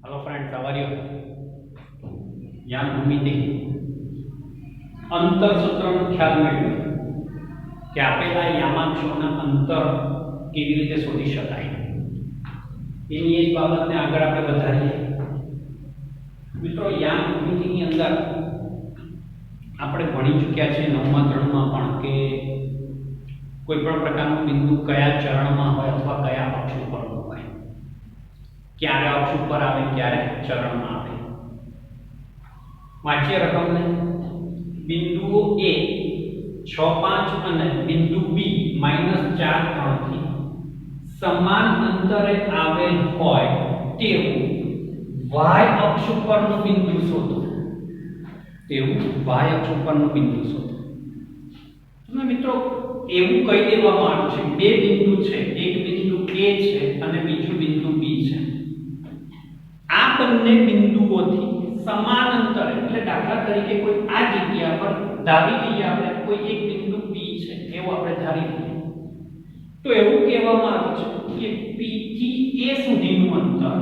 Hello friends, how are you? યામ ભૂમિતિ અંતર સૂત્રનો ખ્યાલ મેળવ્યો કે આપેલા યામાંક્ષોના અંતર કેવી રીતે શોધી શકાય એની એ જ બાબતને આગળ આપણે વધારીએ. મિત્રો, યામ ભૂમિતિની અંદર આપણે ભણી ચૂક્યા છે 9મા ધોરણમાં પણ કે કોઈ પણ પ્રકારનું બિંદુ કયા ચરણમાં હોય અથવા કયા અક્ષ ઉપર હોય, ક્યારે અક્ષ ઉપર આવે, ક્યારે ચરણમાં આવે. વાંચીએ રકમને. બિંદુઓ A 6, 5 અને બિંદુ B -4, 3 થી સમાન અંતરે આવેલ હોય તેવું y અક્ષ ઉપરનું બિંદુ શોધો. y અક્ષ ઉપરનું બિંદુ શોધો. તો મિત્રો, એવું કહી દેવામાં આવ્યું છે બે બિંદુ છે, એક બિંદુ A છે અને બીજું બિંદુ B છે. આ બંને બિંદુઓથી સમાન અંતરે, એટલે દાખલા તરીકે કોઈ આ જગ્યા પર ધારી લઈએ આપણે કોઈ એક બિંદુ B છે એવું આપણે ધારી લઈએ, તો એવું કહેવામાં આવે છે કે P થી A સુધીનું અંતર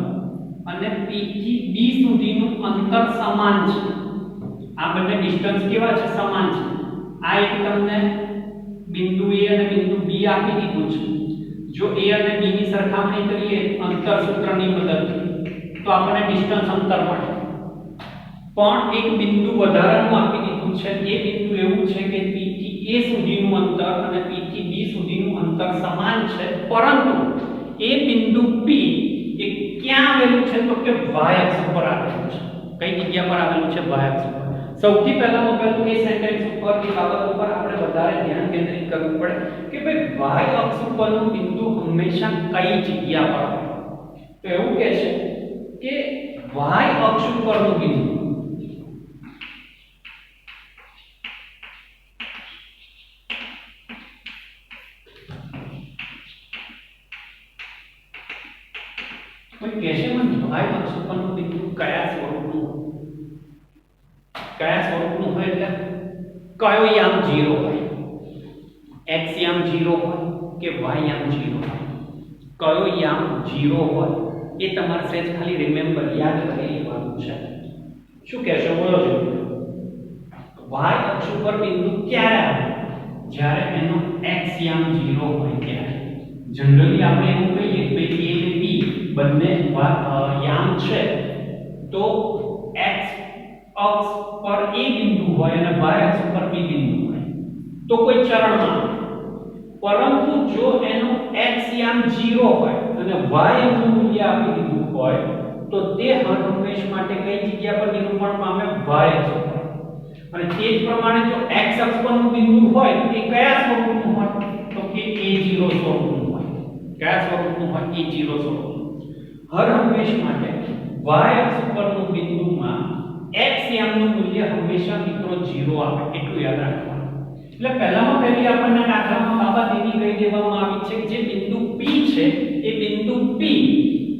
અને P થી B સુધીનું અંતર સમાન છે. આ બંને ડિસ્ટન્સ કેવા છે? સમાન છે. આ એક તમને બિંદુ A અને બિંદુ B આપી દીધું છે. જો A અને B ની સરખામણી કરીએ અંતર સૂત્રની મદદથી તો આપણને ડિસ્ટન્સ અંતર મળે. પણ એક બિંદુ વધારાનું આપી દીધું છે. એ બિંદુ એવું છે કે P થી A સુધીનું અંતર અને P થી B સુધીનું અંતર સમાન છે, પરંતુ એ બિંદુ P એ ક્યાં આવેલું છે? તો કે y અક્ષ પર આવેલું છે. કઈ જગ્યા પર આવેલું છે? y અક્ષ પર. સૌથી પહેલામાં પહેલું એ સેન્ટેન્સ ઉપર એ બાબત ઉપર આપણે વધારે ધ્યાન કેન્દ્રિત કરવું પડે કે ભાઈ y અક્ષ ઉપરનું બિંદુ હંમેશા કઈ જગ્યા પર હોય. તો એવું કહે છે કે y અક્ષ ઉપરનું બિંદુ કોઈ કહેશે મને y અક્ષ ઉપરનું બિંદુ કયા સ્વરૂપનું હોય? એટલે કયો યામ 0 હોય, x યામ 0 હોય કે y યામ 0 હોય, કયો યામ 0 હોય એ તમારે સહેજ ખાલી રિમેમ્બર યાદ કરી લેવાનું છે. શું કહેશો? બોલો છો. y અક્ષ ઉપર બિંદુ ક્યારે આવે? જ્યારે એનો x યામ 0 હોય ત્યારે. જનરલી આપણે એવું કહીએ કે a અને b બંને યામ છે તો x અક્ષ પર a બિંદુ હોય અને y અક્ષ પર b બિંદુ હોય તો કોઈ ચરણમાં. પરંતુ જો એનો x યામ 0 હોય અને y નું મૂલ્ય આપી દીધું હોય તો તે હર હંમેશ માટે કઈ જગ્યા પર નિરૂપણ પામે? y અક્ષ પર. અને તે જ પ્રમાણે જો x અક્ષ પરનું બિંદુ હોય તો એ કયા સ્વરૂપનું હોય? તો કે a0 સ્વરૂપનું હોય. કયા સ્વરૂપનું હોય? a0 સ્વરૂપનું. હર હંમેશ માટે y અક્ષ પરનું બિંદુમાં x યામનું મૂલ્ય હંમેશા મિત્રો 0 આવે, એટલું યાદ રાખવાનું. એટલે પહેલામાં પહેલી આપણને દાખલામાં બાબત એની કહી દેવામાં આવી છે કે જે બિંદુ P છે એ બિંદુ P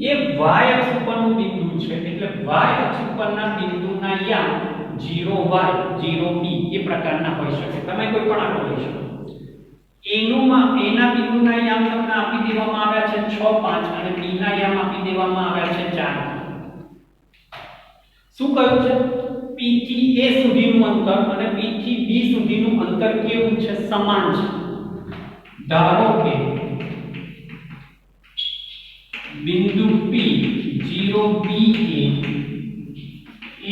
એ y અક્ષ ઉપરનું બિંદુ છે. એટલે y અક્ષ ઉપરના બિંદુના યામ 0y 0b એ પ્રકારના હોઈ શકે. તમે કોઈ પણ આંકડો લઈ શકો. એના બિંદુના યામ તમને આપી દેવામાં આવ્યા છે 6, 5 અને b ના યામ આપી દેવામાં આવ્યા છે 4. શું કહ્યું છે? P થી A સુધીનું અંતર અને P થી B સુધીનું અંતર કેવું છે? સમાન છે. ધારો કે બિંદુ P 0B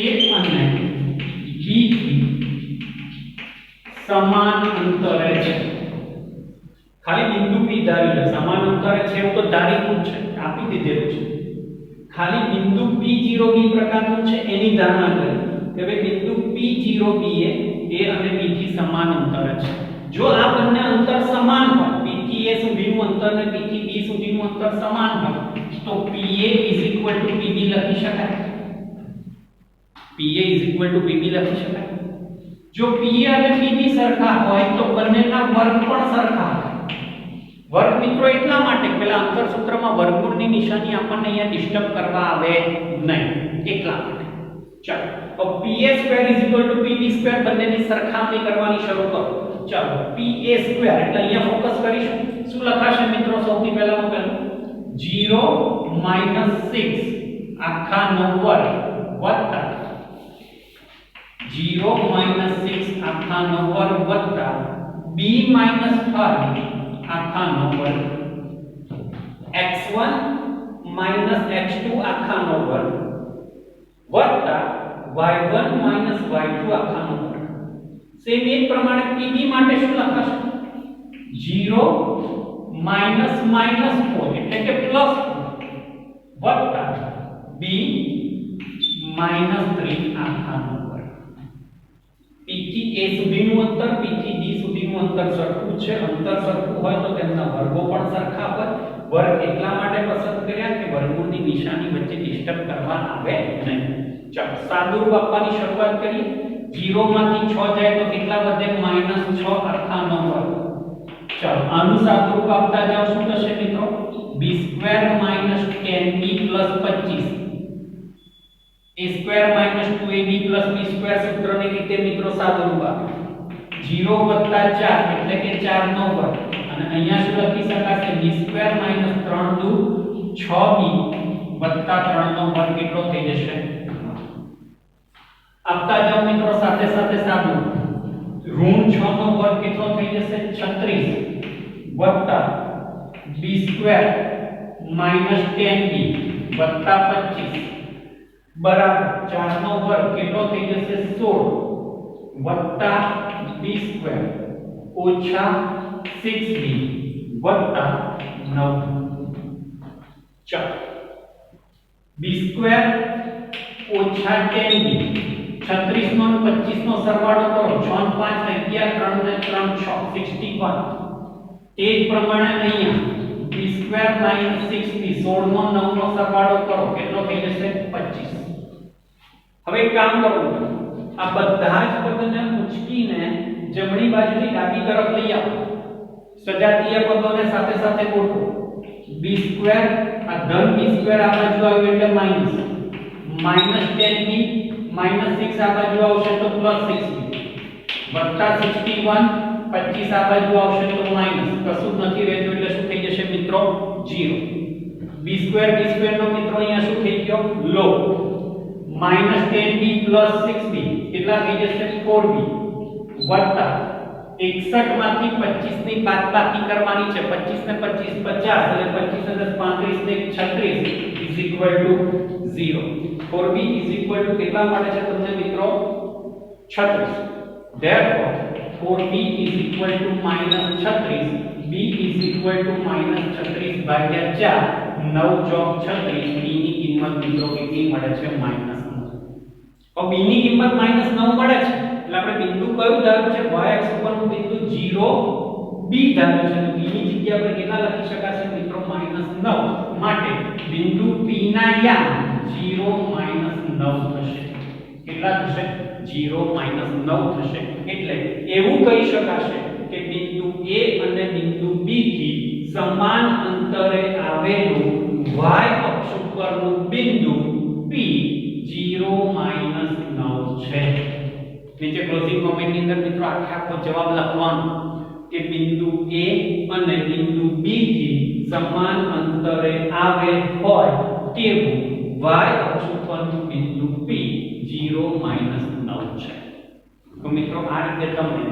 A અને B થી સમાન અંતરે છે. ખાલી બિંદુ P ધારી લો, સમાન અંતરે છે એવું તો ધારીતું છે, આપી દીધેલું છે. ખાલી બિંદુ P0B પ્રકારનું છે એની ધારણા કરી કે ભાઈ બિંદુ P0B એ A અને B થી સમાન અંતરે છે. જો આ બંને અંતર સમાન હોય, P થી A સુધીનું અંતર અને P થી B સુધીનું અંતર સમાન હોય તો PA PB લખી શકાય. PA PB લખી શકાય. જો PA અને PB સરખા હોય તો બંનેના વર્ગ પણ સરખા હોય. વર્ગ મિત્રો એટલા માટે પેલા અંતર સૂત્રમાં વર્ગમૂળની નિશાની આપણને અહીંયા ડિસ્ટર્બ કરવા આવે નહીં, એટલા માટે. ચાલો, તો PA² PB² બંનેની સરખામણી કરવાની શરૂ કરો. ચાલો, PA² એટલે અહીંયા ફોકસ કરીશું. શું લખાશે મિત્રો? સૌથી પહેલામાં પહેલું 0 - 6 આખાનો વર્ગ વત્તા 0 6 આખાનો વર્ગ વત્તા b 5 આખાનો વર્ગ x1 x2 આખાનો વર્ગ વત્તા y1 y2 આખાનો વર્ગ. સેમ એ જ પ્રમાણે pb માટે શું લખાશે? 0 4 એટલે કે પ્લસ વત્તા b 3 આખાનો વર્ગ. p થી a સુધીનું અંતર, p થી d સુધીનું અંતર સરખું છે. અંતર સરખું હોય તો તેમના વર્ગો પણ સરખા હોય. વર્ગ એટલા માટે પસંદ કર્યા કે વર્ગમૂળની નિશાની વચ્ચે ડિસ્ટર્બ કરવા આવે નહીં. ચાલો સાદુરૂપ આપવાની શરૂઆત કરીએ. 0 માંથી 6 જાય તો કેટલા વધે? -6 આખાનો વર્ગ. ચાલો આનું સાદુરૂપ આપતા જાઓ. શું થશે મિત્રો? b² - 10b + 25 a² - 2ab + b² સૂત્રની રીતે મિત્રો સાદુરૂપ આપે. 0 + 4 એટલે કે 4 નો વર્ગ. અને અહીંયા શું લખી શકાશે? b² - 3 દુ 6b + 3 નો વર્ગ કેટલો થઈ જશે? આપતા જાઓ મિત્રો સાથે સાથે સાદું. ઋણ 6 નો વર્ગ કેટલો થઈ જશે? 36 વત્તા b² - 10b + 25 બરાબર 4 નો વર્ગ કેટલો થઈ જશે? 16 વત્તા b² ઓછા 6b વત્તા 9. ચાલો b² ઓછા 10b 36 નો 25 નો સરવાળો કરો. 6 5 11 3 ને 3 6 61. તે જ પ્રમાણે અહીંયા b² - 6b 16 નો 9 નો સરવાળો કરો. કેટલો થઈ જશે? 25. હવે એક કામ કરો. આ બધા જ પદને ઉચકીને જમણી બાજુથી ડાબી તરફ લઈ આવો. સજાતીય પદોને સાથે સાથે ગોઠવો. b² આ ધન b² આ બાજુ આવ્યું એટલે માઈનસ. -10b -6 આ બાજુ આવશે તો +6b વત્તા 61 25 આ બાજુ આવશે તો માઈનસ. કશું જ નથી રહેતું એટલે શું થઈ જશે મિત્રો? 0. b² નો મિત્રો અહીંયા શું થઈ ગયો? લો. -10b + 6b કેટલા થઈ જશે? 4b વત્તા 61 માંથી 25 ની બાદબાકી કરવાની છે. 25 ને 25 50 અને 25 ને 35 ને 36 0. 4b કેટલા મળે છે તમને મિત્રો? 36. therefore 4b -36 b -36 ભાગ્યા 4 9 ચોક 36 b ની કિંમત મિત્રો કેટલી મળે છે? -9. હવે b ની કિંમત -9 મળે છે એટલે આપણે બિંદુ કયું ધાર્યું છે? y અક્ષ પરનું બિંદુ 0 b ધાર્યું છે. તો b ની જગ્યા પર કેટલા લખી શકાશે મિત્રો? -9. માટે બિંદુ p ના યામ 0 9 થશે. કેટલા થશે? 0 9 થશે. એટલે એવું કહી શકાશે કે બિંદુ a અને બિંદુ b થી સમાન અંતરે આવેલું y અક્ષ પરનું બિંદુ p 0 9 છે. નીચે ક્લોઝિંગ કોમેન્ટ ની અંદર મિત્રો આખો જવાબ લખવાનો કે બિંદુ a અને બિંદુ b થી સમાન અંતરે આવેલ હોય તેવું y અક્ષ પરનું બિંદુ p 0 9 છે. તો મિત્રો આ રીતે તમે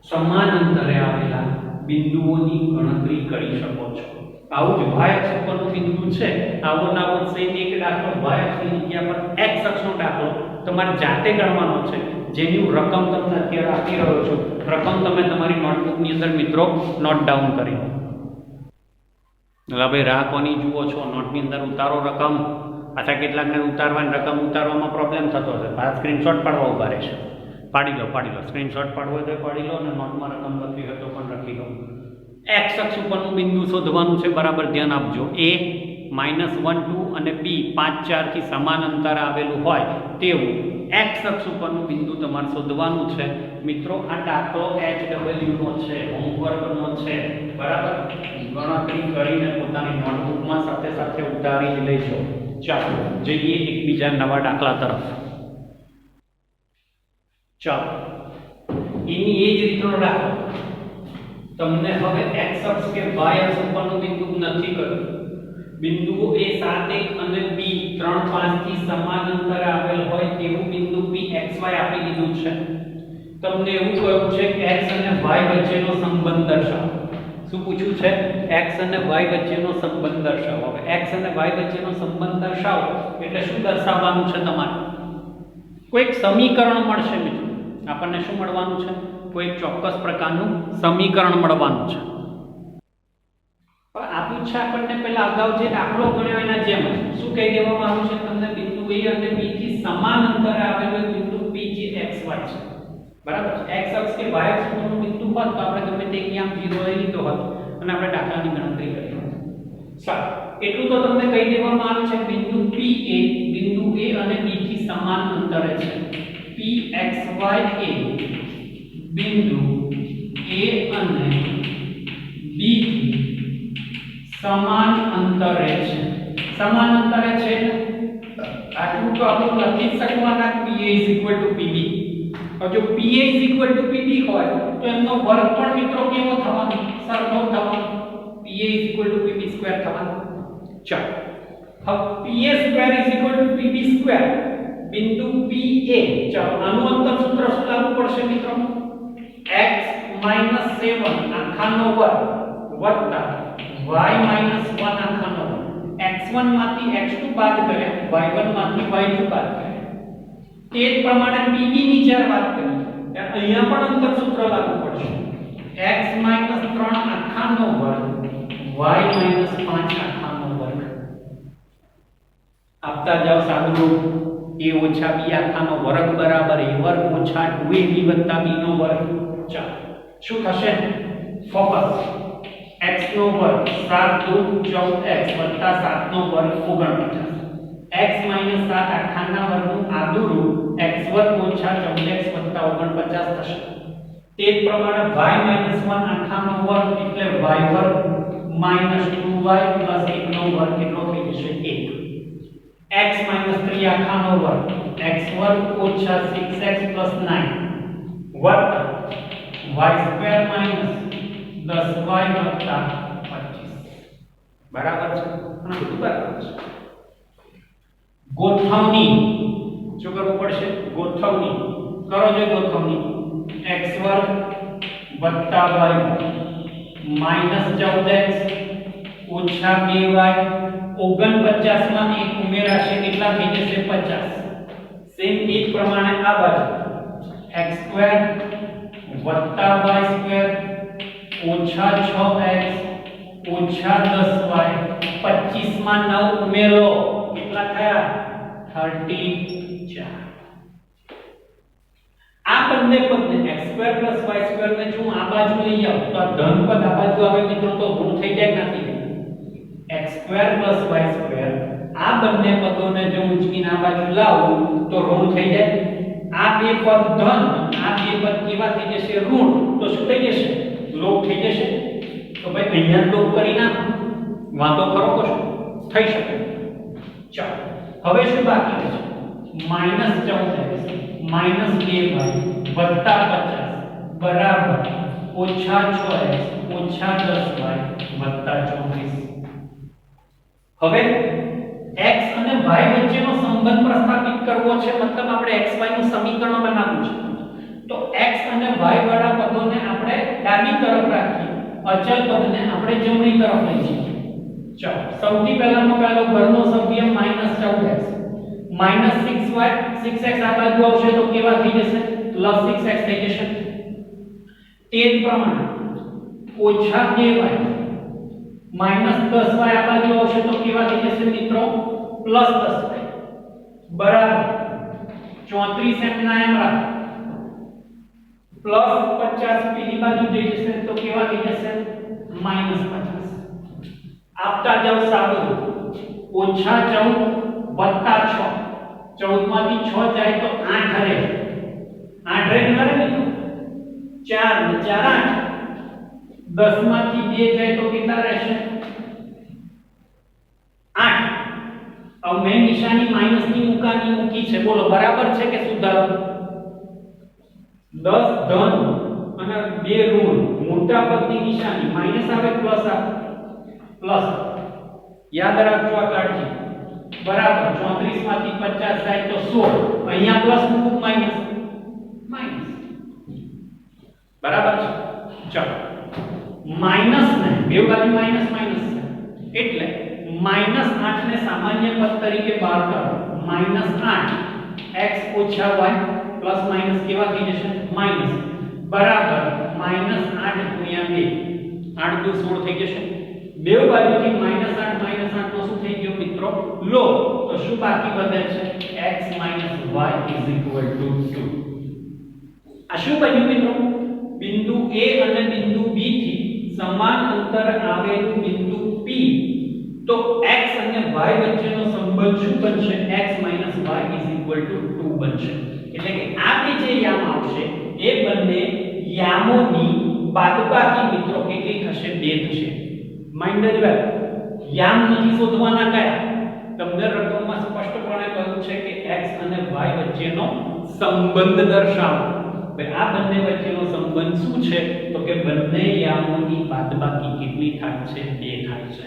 સમાન અંતરે આવેલા બિંદુઓની ગણતરી કરી શકો છો. આવું જ y અક્ષ પરનું બિંદુ છે. આવો નાવો સેમ એક દાખલો y અક્ષની જગ્યા પર x અક્ષનો દાખલો તમારે જાતે ગણવાનો છે. જેની હું રકમ તમને અત્યારે આપી રહ્યો છું. રકમ તમે તમારી નોટબુકની અંદર મિત્રો નોટ ડાઉન કરી લો. હવે રાહ કોની જુઓ છો? નોટની અંદર ઉતારો રકમ. પાછા કેટલાકને ઉતારવાની રકમ ઉતારવામાં પ્રોબ્લેમ થતો હશે. આ સ્ક્રીનશોટ પાડવા ઉભા રહેશે. પાડી લો. સ્ક્રીનશોટ પાડવો હોય તો પાડી લો અને નોટમાં રકમ લખવી હોય તો પણ લખી લો. x અક્ષ ઉપરનું બિંદુ શોધવાનું છે. બરાબર ધ્યાન આપજો. a -1 2 અને b 5 4 થી સમાન અંતરે આવેલું હોય તેવું x અક્ષ ઉપરનું બિંદુ તમારે શોધવાનું છે. મિત્રો આ દાખલો HW નો છે, હોમવર્કનો છે. બરાબર ગણતરી કરીને પોતાની નોટબુકમાં સાથે સાથે ઉતારી જ લેજો. ચાલો જઈએ એકબીજા નવા દાખલા તરફ. ચાલો એની એ જ રીતનો દાખલો તમને હવે x અક્ષ કે y અક્ષ ઉપરનું બિંદુ નથી કર્યું. બિંદુઓ a 7 1 અને b 3 5 થી સમાન અંતરે આવેલ હોય તેવું બિંદુ p xy આપી દીધું છે. તમને એવું કહ્યું છે કે x અને y વચ્ચેનો સંબંધ દર્શાવો. શું પૂછ્યું છે? x અને y વચ્ચેનો સંબંધ દર્શાવો. હવે x અને y વચ્ચેનો સંબંધ દર્શાવો એટલે શું દર્શાવવાનું છે તમારે? કોઈક સમીકરણ મળશે મિત્રો. આપણને શું મળવાનું છે? કોઈ ચોક્કસ પ્રકારનું સમીકરણ મળવાનું છે. પણ આપ્યું છે આપણને પહેલા અગાઉ જે દાખલો ગણ્યો એના જેમ શું કહી દેવામાં આવ્યું છે તમને? બિંદુ a અને b થી સમાન અંતરે આવેલું બિંદુ p જે xy છે. બરાબર છે. x અક્ષ કે y અક્ષ પરનું બિંદુ હોત તો આપણે ગમે તે ક્યાં 0 લઈ લીધો હોત અને આપણે દાખલાની ગણતરી કરી હોત. સારું, એટલું તો તમને કહી દેવામાં આવ્યું છે બિંદુ p એ બિંદુ a અને b થી સમાન અંતરે છે. p xy એ બિંદુ a અને b થી સમાન અંતરે છે. સમાન અંતરે છે આટલું તો આપણે લખી શકવાના p a pb. और जो pa pb હોય તો એનો વર્ગ પણ મિત્રો કેવો થવાનો? સરખો થવાનો. pa pb² થવાનો. ચાલો હવે pa² pb² બિંદુ pa. ચાલો આનું અંતર સૂત્ર શું લાગુ પડશે મિત્રો? x - 7 આખાનો વર્ગ વત્તા y - 1 આખાનો વર્ગ. x1 માંથી x2 બાદ કર્યા, y1 માંથી y2 બાદ કર્યા. તે જ પ્રમાણે pb ની જ્યારે વાત કરીએ ત્યારે અહીંયા પણ અંતર સૂત્ર લાગુ પડશે. x - 3 આખાનો વર્ગ y - 5 આખાનો વર્ગ. આપતા જાવ સાદુરૂપ. a ઓછા b આખાનો વર્ગ બરાબર a વર્ગ ઓછા 2ab વત્તા b નો વર્ગ. ચાલો શું થશે? ફોકસ. x નો વર્ગ 7 * 2 = 14x વત્તા 7 નો વર્ગ 49. x - 7 આખાના વર્ગનું આદુ રૂપ x² - 14x વત્તા 49 થશે. તે જ પ્રમાણે y - 1 આખાનો વર્ગ એટલે y² - 2y + 1 નો વર્ગ કેટલો થઈ જશે? 1. x - 3 આખાનો વર્ગ x² - 6x + 9 વત્તા y² - 10y વત્તા 25. બરાબર છે? અને બધું બરાબર છે. ગોઠવણી શું કરવું પડશે? ગોઠવણી કરો. જો ગોઠવણી x² + y - 14x - 2y 49 માં 1 ઉમેરાશે કેટલા થઈ જશે? 50. સેમ એ જ પ્રમાણે આ બાજુ x² + y² - 6x - 10y 25 માં 9 ઉમેરો કેટલા થયા? 34. આ બંને પદને x² + y² ને જો આ બાજુ લઈ આવ તો આ ધન પદ આ બાજુ આવે મિત્રો તો ઋણ થઈ જાય કે નથી? x² + y² આ બંને પદોને જો ઉંચકીને આ બાજુ લાવું તો ઋણ થઈ જાય. આ બે પદ ધન, આ બે પદ કેવા થઈ જશે? ઋણ. તો શું થઈ જશે? લોપ થઈ જશે. તો ભાઈ અહીંયા લોપ કરી નાખો. વાંધો ખરો કશું થઈ શકે. ચાલો હવે શું બાકી છે? -14x - 2y વત્તા 50 બરાબર -6x - 10y વત્તા 24. હવે x અને y વચ્ચેનો સંબંધ પ્રસ્થાપિત કરવો છે. મતલબ આપણે xy નું સમીકરણ બનાવવું છે. તો x અને y વાળા પદોને આપણે ડાબી તરફ રાખીએ, અચલ પદને આપણે જમણી તરફ લઈ જઈએ. ચાલો સૌથી પહેલાનો પહેલો ઘરનો સભ્ય -14x -6x આ બાજુ આવશે તો કેવા થઈ જશે? +6x થઈ જશે. તે જ પ્રમાણે -2y -10y આ બાજુ આવશે તો કેવા થઈ જશે મિત્રો? +10y બરાબર 34 એમના એમ રાખ +50 બીજી બાજુ જઈ જશે તો કેવા થઈ જશે? -50. આપતા જાવ સાદું. -14 વત્તા 6 14 માંથી 6 જાય તો 8 રહે. 8 રહે ને મિત્રો 4 ને 4 8. 10 માંથી 2 જાય તો કેટલા રહેશે? 8. अब મેં નિશાની માઈનસ ની મૂકી છે. બોલો બરાબર છે કે સુધારો? 10 ધન અને 2 ઋણ. મોટા પદની નિશાની માઈનસ આવે પ્લસ આવે. પ્લસ યાદ રાખજો આ કાળજી. બરાબર 34 માંથી 50 જાય તો 16 અહીંયા પ્લસ મૂકું માઈનસ માઈનસ બરાબર છે ચલો માઈનસ ને બે બાજુ માઈનસ માઈનસ છે એટલે -8 ને સામાન્ય પદ તરીકે બહાર કાઢો -8 x ઓછા y પ્લસ માઈનસ કેવા થઈ જશે માઈનસ બરાબર -8 ગુણ્યા 2 8 દુ 16 થઈ જશે બે બાજુથી -8 તો શું થઈ ગયો મિત્રો લો તો શું બાકી વધે છે x y 2 આ શું બન્યું મિત્રો બિંદુ A અને બિંદુ B થી સમાન અંતર આવેલું બિંદુ P તો x અને y વચ્ચેનો સંબંધ શું બનશે x y 2 બનશે એટલે કે આ બે જે યામ આવશે એ બંને યામોની બાદબાકી મિત્રો કેટલી થશે 2 થશે માઇન્ડ વેલ યામ નથી શોધવાના કયા તમને રકમમાં સ્પષ્ટપણે કહ્યું છે કે x અને y વચ્ચેનો સંબંધ દર્શાવો ભાઈ આ બંને વચ્ચેનો સંબંધ શું છે તો કે બંને યામોની બાદબાકી કેટલી થાય છે 2 થાય છે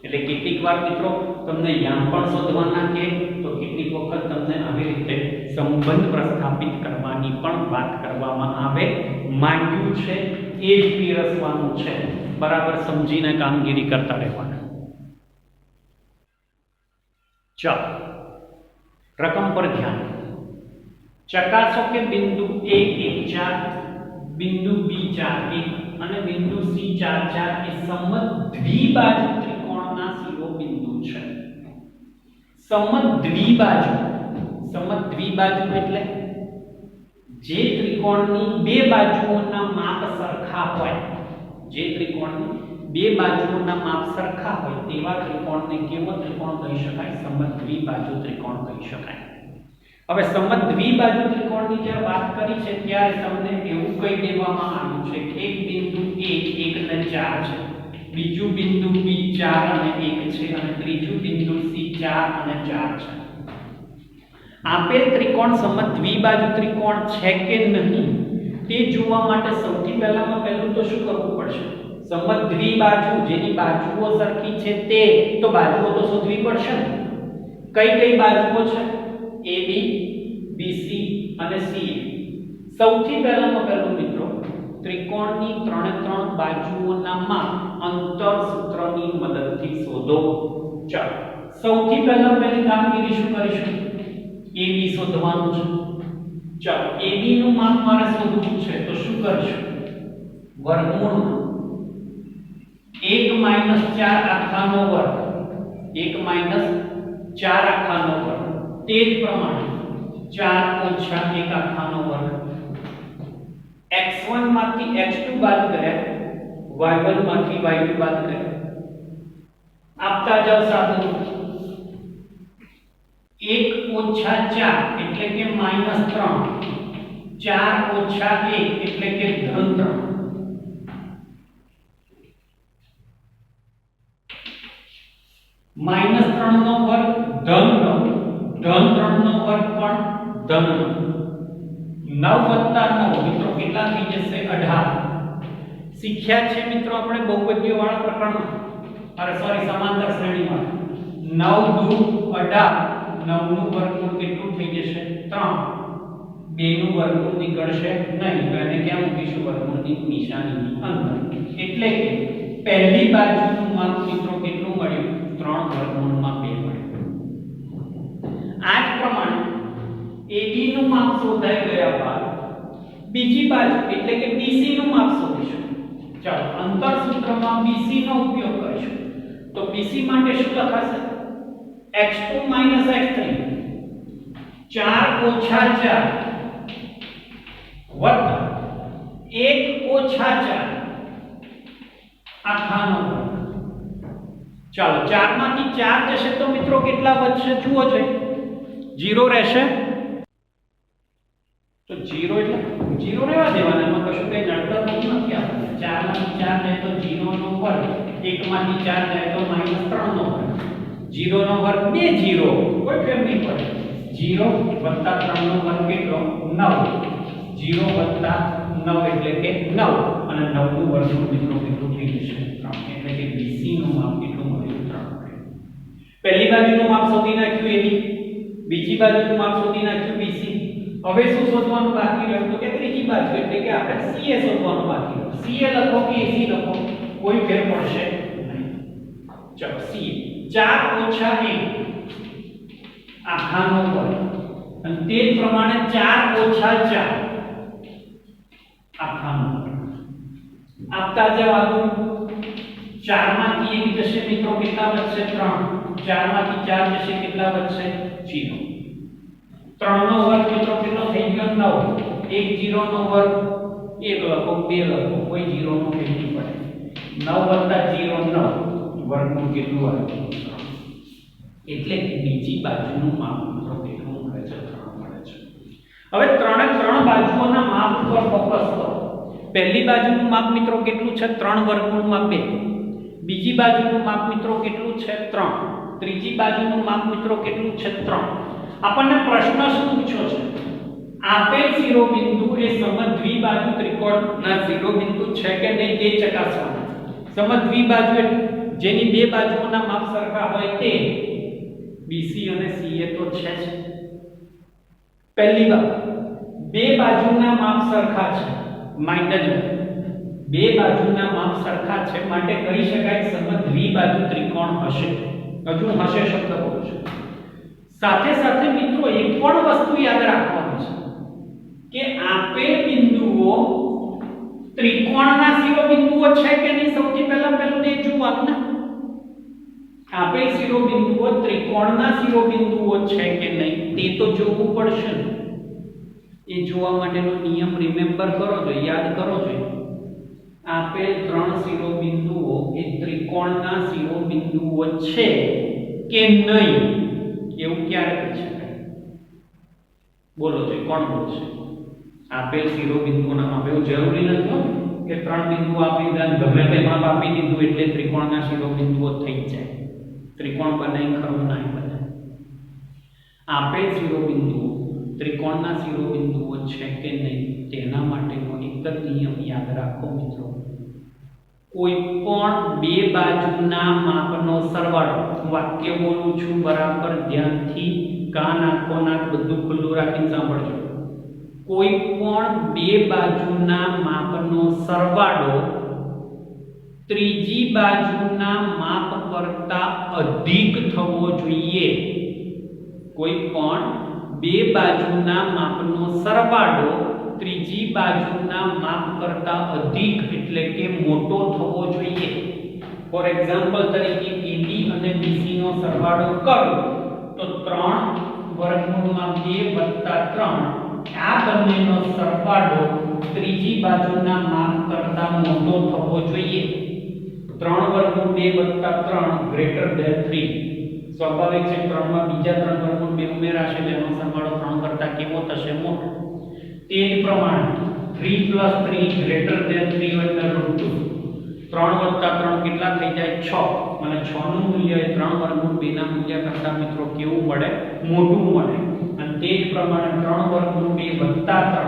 એટલે કેટલીક વાર મિત્રો તમને યામ પણ શોધવાના કે તો કેટલીક વખત તમને આવી રીતે સંબંધ પ્રસ્થાપિત કરવાની પણ વાત કરવામાં આવે માંગ્યું છે એ જ પીરસવાનું છે બરાબર સમજીને કામગીરી કરતા રહેવાનું ચાલો રકમ પર ધ્યાન ચકાસો કે બિંદુ A 1 4 બિંદુ B 4 1 અને બિંદુ C 4 4 એ સમદ્વિબાજુ ત્રિકોણના શિરોબિંદુ છે સમદ્વિબાજુ એટલે જે ત્રિકોણની બે બાજુઓના માપ સરખા હોય જે ત્રિકોણની બે બાજુઓના માપ સરખા હોય તેવા ત્રિકોણને કેવો ત્રિકોણ કહી શકાય સમદ્વિબાજુ ત્રિકોણ કહી શકાય હવે સમદ્વિબાજુ ત્રિકોણની જ્યારે વાત કરી છે ત્યારે તમને એવું કહી દેવામાં આવ્યું છે કે એક બિંદુ A 1 અને 4 છે બીજું બિંદુ B 4 અને 1 છે અને ત્રીજું બિંદુ C 4 અને 4 છે આપેલ ત્રિકોણ સમદ્વિબાજુ ત્રિકોણ છે કે નહીં તે જોવા માટે સૌથી પહેલું તો શું કરવું પડશે સમદ્વિબાજુ જેની બાજુઓ સરખી છે તે તો બાજુઓ તો શોધવી પડશે ને કઈ બાજુઓ છે AB BC અને CA સૌથી પહેલું મિત્રો ત્રિકોણની ત્રણે ત્રણ બાજુઓના માપ અંતર સૂત્રની મદદથી શોધો ચાલો સૌથી પહેલી કામગીરી શું કરીશું AB શોધવાનું છે ચાલો AB નું માપ મારે શોધવું છે તો શું કરીશું વર્ગમૂળ 1 - 4 આખાનો વર્ગ 1 - 4 આખાનો વર્ગ તે જ પ્રમાણે 4 - 1 આખાનો વર્ગ x1 માંથી x2 બાદ કર્યા y1 માંથી y2 બાદ કર્યા આપતા જાવ સાદું 1 - 4 એટલે કે -3 4 - 1 એટલે કે -3 -3 નો વર્ગ -3 નો વર્ગ પણ -9 મિત્રો કેટલા થઈ જશે 18 શીખ્યા છે મિત્રો આપણે બહુપદીઓ વાળા પ્રકરણમાં સમાંતર શ્રેણીમાં 9 દુ 18 9 નું વર્ગમૂળ કેટલું થઈ જશે 3 2 નું વર્ગમૂળ નીકળશે નહીં તો એને ક્યાં મૂકીશું વર્ગમૂળની નિશાનીની અંદર એટલે કે પહેલી બાજુનું માપ મિત્રો કેટલું મળ્યું 3 વર્ગમૂળમાં 2 મળ્યું આ જ પ્રમાણે AB નું માપ શોધાઈ ગયા બાદ બીજી બાજુ એટલે કે BC નું માપ શોધીશું ચાલો અંતર સૂત્રમાં BC નો ઉપયોગ કરીશું તો BC માટે શું લખાશે x2 - x3 4 - 4 વત્તા 1 - 4 આખાનો વર્ગ ચાલો 4 માંથી 4 જશે તો મિત્રો કેટલા વધશે જુઓ જોઈએ 0 રહેશે તો 0 એટલે 0 રહેવા દેવાના એમાં કશું કઈ નડતર નથી આપણને 4 માંથી 4 જાય તો 0 નો વર્ગ 1 માંથી 4 જાય તો -3 નો વર્ગ 0 નો વર્ગ 2 0 કોઈ ફેર નહીં પડે 0 વત્તા 3 નો વર્ગ કેટલો 9 0 વત્તા 9 એટલે કે 9 અને 9 નું વર્ગમૂળ મિત્રો કેટલું થઈ જશે 3 એટલે કે BC નું માપ કેટલું મળ્યું 3 પહેલી બાજુનું માપ શોધી નાખ્યું AB, બીજી બાજુનું માપ શોધી નાખ્યું BC. હવે શું શોધવાનું બાકી રહ્યું તો કે ત્રીજી બાજુ એટલે કે આપણે CA શોધવાનું બાકી રહ્યું. CA લખો કે AC લખો કોઈ ફેર પડશે નહીં. ચલો CA 4 ઓછા 1 આખાનો વર્ગ અને તે જ પ્રમાણે 4 ઓછા 4 આખાનો વર્ગ. આપતા જવાબ 4 માંથી 1 જશે મિત્રો કેટલા વધશે 3, 4 માંથી 4 જશે કેટલા વધશે 0. 3 નો વર્ગ મિત્રો કેટલો થઈ ગયો 9. 1 0 નો વર્ગ 1 લખો 2 લખો કોઈ 0 નો ફેર નહીં પડે. 9 + 0 9 વર્ગમૂળ કેટલું આવે એટલે કે બીજી બાજુનું માપ મિત્રો કેટલું મળે છે 3 મળે છે. હવે ત્રણે ત્રણ બાજુઓના માપ પર ફોકસ કરો. પહેલી બાજુનું માપ મિત્રો કેટલું છે 3 વર્ગમૂળમાં 2. બીજી બાજુનું માપ મિત્રો કેટલું છે 3. ત્રીજી બાજુનું માપ મિત્રો કેટલું છે 3. આપણને પ્રશ્ન શું પૂછ્યો છે આપેલ શિરોબિંદુ એ સમદ્વિબાજુ ત્રિકોણના શિરોબિંદુ છે કે નહીં તે ચકાસવાનું. સમદ્વિબાજુ એટલે જેની બે બાજુઓના માપ સરખા હોય તે BC અને CA તો છે જ. પહેલી વાત બે બાજુના માપ સરખા છે માઇનસ બે બાજુના માપ સરખા છે માટે કહી શકાય સમદ્વિબાજુ ત્રિકોણ હશે. હજુ હશે શબ્દ બોલું છું. સાથે સાથે મિત્રો એક પણ વસ્તુ યાદ રાખવાની છે કે આપેલ બિંદુઓ ત્રિકોણના શિરોબિંદુઓ છે કે નહીં સૌથી પહેલા પેલું એ જોવાનું ને. આપેલ શિરોબિંદુઓ ત્રિકોણના શિરોબિંદુઓ છે કે નહીં તે તો જોવું પડશે. એ જોવા માટેનો નિયમ રિમેમ્બર કરો જોઈએ યાદ કરો જોઈએ. આપેલ ત્રણ શિરોબિંદુઓ એ ત્રિકોણના શિરોબિંદુઓ છે કે નહીં એવું ક્યારે કહી શકાય બોલો જોઈએ કોણ બોલશે. આપેલ શિરોબિંદુઓના માપ એવું જરૂરી નથી કે ત્રણ બિંદુઓ આપી દીધા ગમે તે માપ આપી દીધું એટલે ત્રિકોણના શિરોબિંદુઓ થઈ જાય. ત્રિકોણ બનાવી ખરું નહીં બને. આપેલ શિરોબિંદુઓ ત્રિકોણના શિરોબિંદુઓ છે કે નહીં તેના માટેનો એક જ નિયમ યાદ રાખો મિત્રો. કોઈ પણ બે બાજુના માપનો સરવાળો વાક્ય બોલું છું બરાબર ધ્યાનથી કાન આંખો નાક બધું ખુલ્લું રાખીને સાંભળજો. કોઈ પણ બે બાજુના માપનો સરવાળો ત્રીજી બાજુના માપ કરતા અધિક થવો જોઈએ. કોઈ પણ બે બાજુના માપનો સરવાળો ત્રીજી બાજુના માપ કરતા અધિક એટલે કે મોટો થવો જોઈએ. ફોર એક્ઝામ્પલ તરીકે AB અને BC નો સરવાળો કરો તો 3 વર્ગમૂળમાં 2 + 3 આ બંનેનો સરવાળો ત્રીજી બાજુના માપ કરતા મોટો થવો જોઈએ. 3 વર્ગમૂળ 2 + 3 > 3. સ્વાભાવિક છે 3 માં બીજા 3 વર્ગમૂળ 2 ઉમેરાશે જેનો સરવાળો 3 કરતા કેવો થશે મોટો. તે જ પ્રમાણે 3 + 3 > 3 હોય તો √2 3 + 3 કેટલા થઈ જાય 6 અને 6 નું મૂલ્ય એ 3 વર્ગમૂળ 2 ના મૂલ્ય કરતા મિત્રો કેવું મળે મોટું મળે. અને તે જ પ્રમાણે 3 વર્ગમૂળ 2 + 3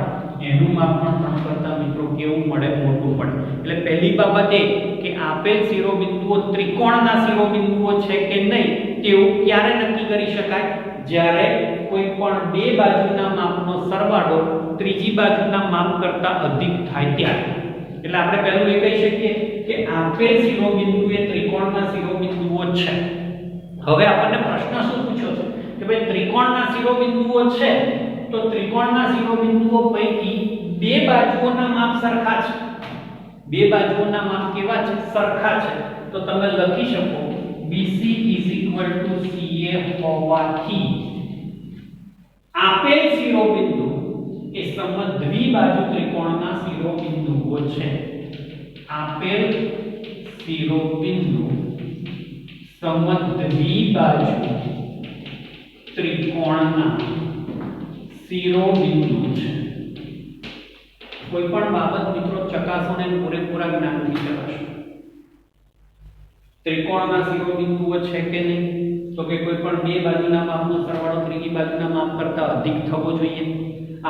એનું માપ પણ 3 કરતા મિત્રો કેવું મળે મોટું મળે. એટલે પહેલી બાબત એ કે આપેલ શિરોબિંદુઓ ત્રિકોણના શિરોબિંદુઓ છે કે નહીં તેવું ક્યારે નક્કી કરી શકાય જ્યારે કોઈ પણ બે બાજુના માપનો સરવાળો ત્રીજી બાજુના માપ કરતા અધિક થાય ત્યારે. એટલે આપણે પહેલું એ કહી શકીએ કે આપેલ શિરોબિંદુ એ ત્રિકોણના શિરોબિંદુઓ છે. હવે આપણને પ્રશ્ન શું પૂછ્યો છે કે ભાઈ ત્રિકોણના શિરોબિંદુઓ છે તો ત્રિકોણના શિરોબિંદુઓ પૈકી બે બાજુઓના માપ સરખા છે. બે બાજુઓના માપ કેવા છે સરખા છે તો તમે લખી શકો BC = CA હોવાથી આપેલ શિરોબિંદુ એ સમદ્વિબાજુ ત્રિકોણના શિરોબિંદુઓ છે. આપેલ શિરોબિંદુ સમદ્વિબાજુ ત્રિકોણના શિરોબિંદુ છે. કોઈ પણ બાબત મિત્રો ચકાસો ને પૂરેપૂરા જ્ઞાનથી ચકાસો. ત્રિકોણના શિરોબિંદુઓ છે કે નહીં તો કે કોઈ પણ બે બાજુના માપનો સરવાળો ત્રીજી બાજુના માપ કરતા અધિક થવો જોઈએ.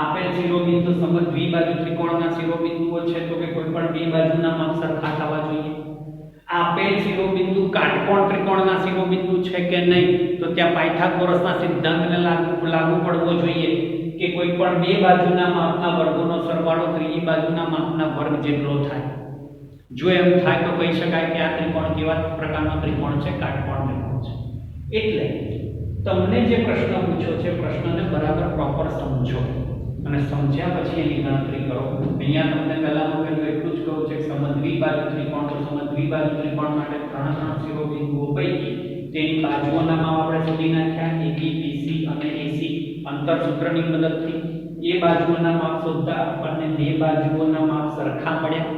આપેલ શિરોબિંદુ સમદ્વિબાજુ ત્રિકોણના શિરોબિંદુઓ છે તો કે કોઈ પણ બે બાજુના માપ સરખા થવા જોઈએ. આપેલ શિરોબિંદુ કાટકોણ ત્રિકોણના શિરોબિંદુ છે કે નહીં, તો ત્યાં પાયથાગોરસના સિદ્ધાંતને લાગુ પડવો જોઈએ કે કોઈ પણ બે બાજુના માપના વર્ગોનો સરવાળો ત્રીજી બાજુના માપના વર્ગ જેટલો થાય. જો એમ થાય તો કહી શકાય કે આ ત્રિકોણ કેવા પ્રકારનો ત્રિકોણ છે, કાટકોણ ત્રિકોણ છે. એટલે તમને જે પ્રશ્ન પૂછ્યો છે, પ્રશ્નને બરાબર પ્રોપર સમજો અને સમજ્યા પછી એની ગણતરી કરો. અહીંયા તમને પહેલામાં પહેલું એટલું જ કહું છે કે સમદ્વિબાજુ ત્રિકોણ, તો સમદ્વિબાજુ ત્રિકોણ માટે ત્રણ શિરોબિંદુઓ પૈકી તેની બાજુઓના માપ આપણે શોધી નાખ્યા, AB, BC અને AC અંતર સૂત્રની મદદથી. એ બાજુઓના માપ શોધતા આપણને બે બાજુઓના માપ સરખા મળ્યા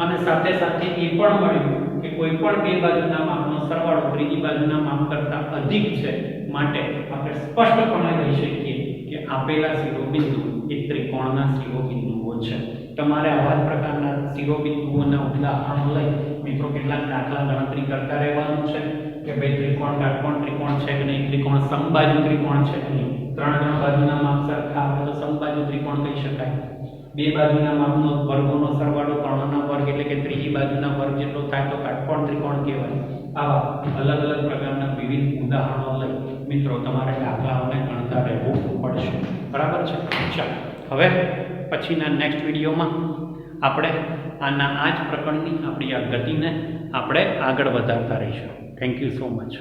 અને સાથે સાથે એ પણ મળ્યું કે કોઈ પણ બે બાજુના માપનો સરવાળો ત્રીજી બાજુના માપ કરતાં અધિક છે. માટે આપણે સ્પષ્ટપણે કહી શકીએ કે આપેલા શિરોબિંદુ એ ત્રિકોણના શિરોબિંદુઓ છે. તમારે આવા જ પ્રકારના શિરોબિંદુઓના ઉદાહરણો લઈ મિત્રો કેટલાક દાખલા ગણતરી કરતા રહેવાનું છે કે ભાઈ ત્રિકોણ કાટકોણ ત્રિકોણ છે કે નહીં, ત્રિકોણ સમબાજુ ત્રિકોણ છે કે નહીં. ત્રણ બાજુના માપ સરખા આવે તો સમબાજુ ત્રિકોણ કહી શકાય. બે બાજુના માપનો વર્ગોનો સરવાળો ત્રણના વર્ગ એટલે કે ત્રીજી બાજુના વર્ગ જેટલો થાય તો કાટકોણ ત્રિકોણ કહેવાય. આવા અલગ અલગ પ્રકારના વિવિધ ઉદાહરણો લઈ મિત્રો તમારે દાખલાઓને ગણતા રહેવું પડશે. બરાબર છે? ચાલો હવે પછીના નેક્સ્ટ વિડીયોમાં આપણે આ જ પ્રકરણની આપણી આ ગતિને આપણે આગળ વધારતા રહીશું. Thank you so much.